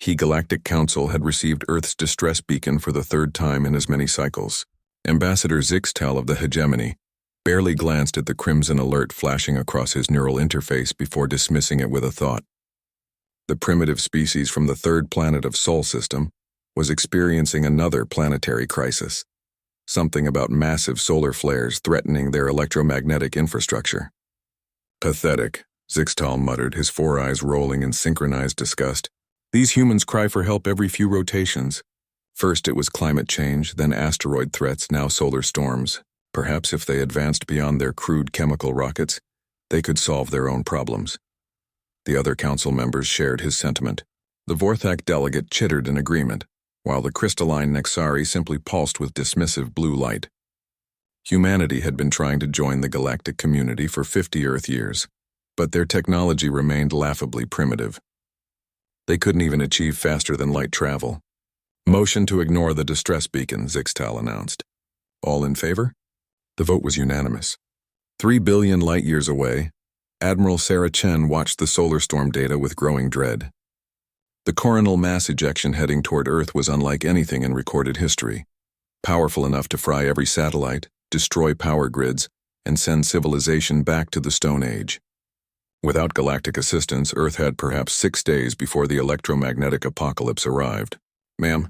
He Galactic Council had received Earth's distress beacon for the third time in as many cycles. Ambassador Zixtal of the Hegemony barely glanced at the crimson alert flashing across his neural interface before dismissing it with a thought. The primitive species from the third planet of Sol system was experiencing another planetary crisis. Something about massive solar flares threatening their electromagnetic infrastructure. Pathetic, Zixtal muttered, his four eyes rolling in synchronized disgust. These humans cry for help every few rotations. First it was climate change, then asteroid threats, now solar storms. Perhaps if they advanced beyond their crude chemical rockets, they could solve their own problems. The other council members shared his sentiment. The Vorthak delegate chittered in agreement, while the crystalline Nexari simply pulsed with dismissive blue light. Humanity had been trying to join the galactic community for 50 Earth years, but their technology remained laughably primitive. They couldn't even achieve faster-than-light travel. Motion to ignore the distress beacon, Zixtal announced. All in favor? The vote was unanimous. 3 billion light-years away, Admiral Sarah Chen watched the solar storm data with growing dread. The coronal mass ejection heading toward Earth was unlike anything in recorded history. Powerful enough to fry every satellite, destroy power grids, and send civilization back to the Stone Age. Without galactic assistance, Earth had perhaps 6 days before the electromagnetic apocalypse arrived. Ma'am,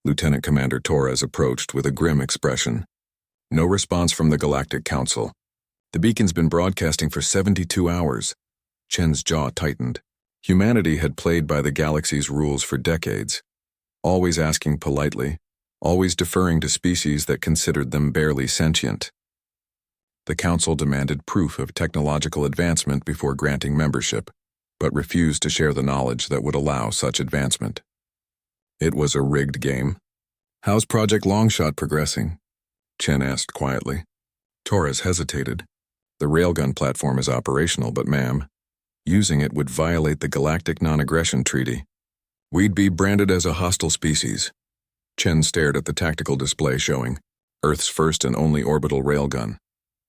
Lieutenant Commander Torres approached with a grim expression. No response from the Galactic Council. The beacon's been broadcasting for 72 hours. Chen's jaw tightened. Humanity had played by the galaxy's rules for decades, always asking politely, always deferring to species that considered them barely sentient. The Council demanded proof of technological advancement before granting membership, but refused to share the knowledge that would allow such advancement. It was a rigged game. How's Project Longshot progressing? Chen asked quietly. Torres hesitated. The Railgun platform is operational, but ma'am, using it would violate the Galactic Non-Aggression Treaty. We'd be branded as a hostile species. Chen stared at the tactical display showing Earth's first and only orbital railgun,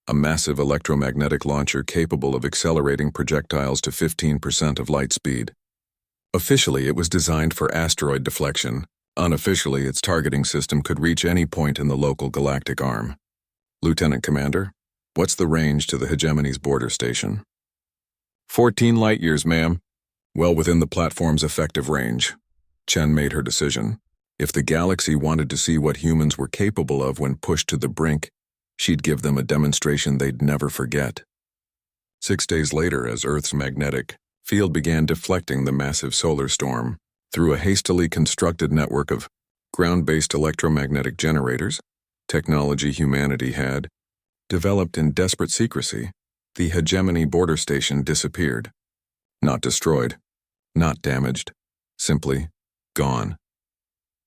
a massive electromagnetic launcher capable of accelerating projectiles to 15% of light speed. Officially, it was designed for asteroid deflection. Unofficially, its targeting system could reach any point in the local galactic arm. Lieutenant Commander, what's the range to the Hegemony's border station? 14 light-years, ma'am. Well within the platform's effective range. Chen made her decision. If the galaxy wanted to see what humans were capable of when pushed to the brink, she'd give them a demonstration they'd never forget. 6 days later, as Earth's magnetic field began deflecting the massive solar storm through a hastily constructed network of ground-based electromagnetic generators, technology humanity had developed in desperate secrecy, the Hegemony border station disappeared. Not destroyed, not damaged, simply gone.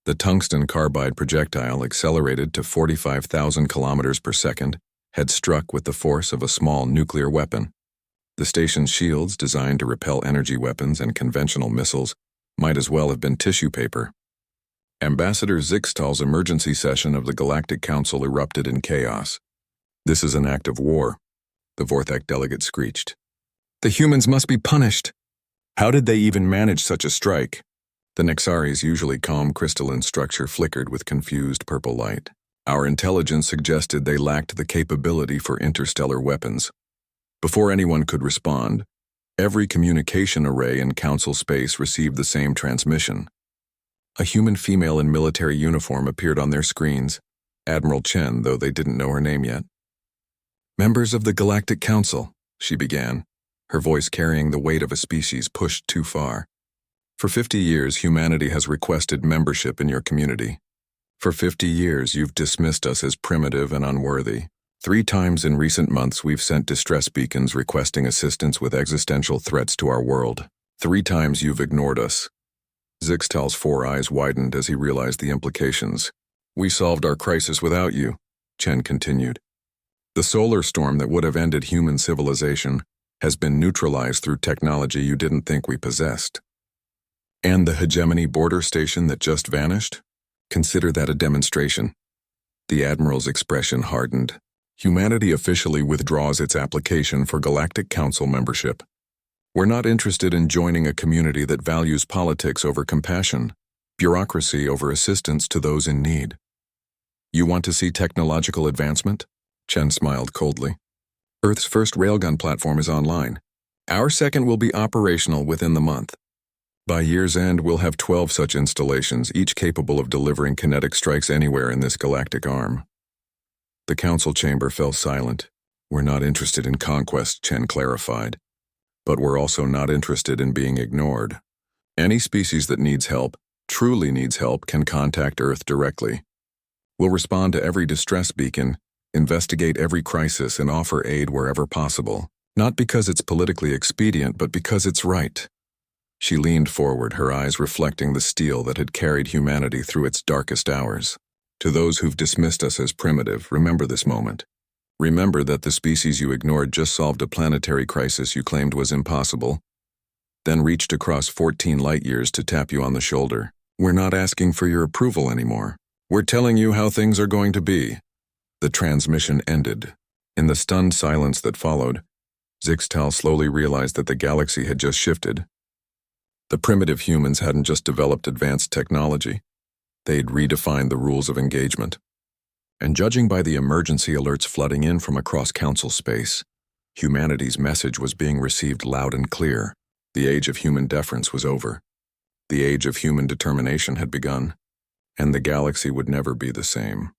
The tungsten carbide projectile, accelerated to 45,000 kilometers per second, had struck with the force of a small nuclear weapon. The station's shields, designed to repel energy weapons and conventional missiles, might as well have been tissue paper. Ambassador Zixtal's emergency session of the Galactic Council erupted in chaos. This is an act of war, the Vorthak delegate screeched. The humans must be punished. How did they even manage such a strike? The Nexari's usually calm crystalline structure flickered with confused purple light. Our intelligence suggested they lacked the capability for interstellar weapons. Before anyone could respond, every communication array in Council space received the same transmission. A human female in military uniform appeared on their screens, Admiral Chen, though they didn't know her name yet. Members of the Galactic Council, she began, her voice carrying the weight of a species pushed too far. For 50 years, humanity has requested membership in your community. For 50 years, you've dismissed us as primitive and unworthy. 3 times in recent months, we've sent distress beacons requesting assistance with existential threats to our world. 3 times you've ignored us. Zixtal's 4 eyes widened as he realized the implications. We solved our crisis without you, Chen continued. The solar storm that would have ended human civilization has been neutralized through technology you didn't think we possessed. And the Hegemony border station that just vanished? Consider that a demonstration. The Admiral's expression hardened. Humanity officially withdraws its application for Galactic Council membership. We're not interested in joining a community that values politics over compassion, bureaucracy over assistance to those in need. You want to see technological advancement? Chen smiled coldly. Earth's first railgun platform is online. Our second will be operational within the month. By year's end, we'll have 12 such installations, each capable of delivering kinetic strikes anywhere in this galactic arm. The council chamber fell silent. We're not interested in conquest, Chen clarified. But we're also not interested in being ignored. Any species that needs help, truly needs help, can contact Earth directly. We'll respond to every distress beacon, investigate every crisis, and offer aid wherever possible. Not because it's politically expedient, but because it's right. She leaned forward, her eyes reflecting the steel that had carried humanity through its darkest hours. To those who've dismissed us as primitive, remember this moment. Remember that the species you ignored just solved a planetary crisis you claimed was impossible, then reached across 14 light years to tap you on the shoulder. We're not asking for your approval anymore. We're telling you how things are going to be. The transmission ended. In the stunned silence that followed, Zixtal slowly realized that the galaxy had just shifted. The primitive humans hadn't just developed advanced technology. They'd redefined the rules of engagement. And judging by the emergency alerts flooding in from across council space, humanity's message was being received loud and clear. The age of human deference was over. The age of human determination had begun, and the galaxy would never be the same.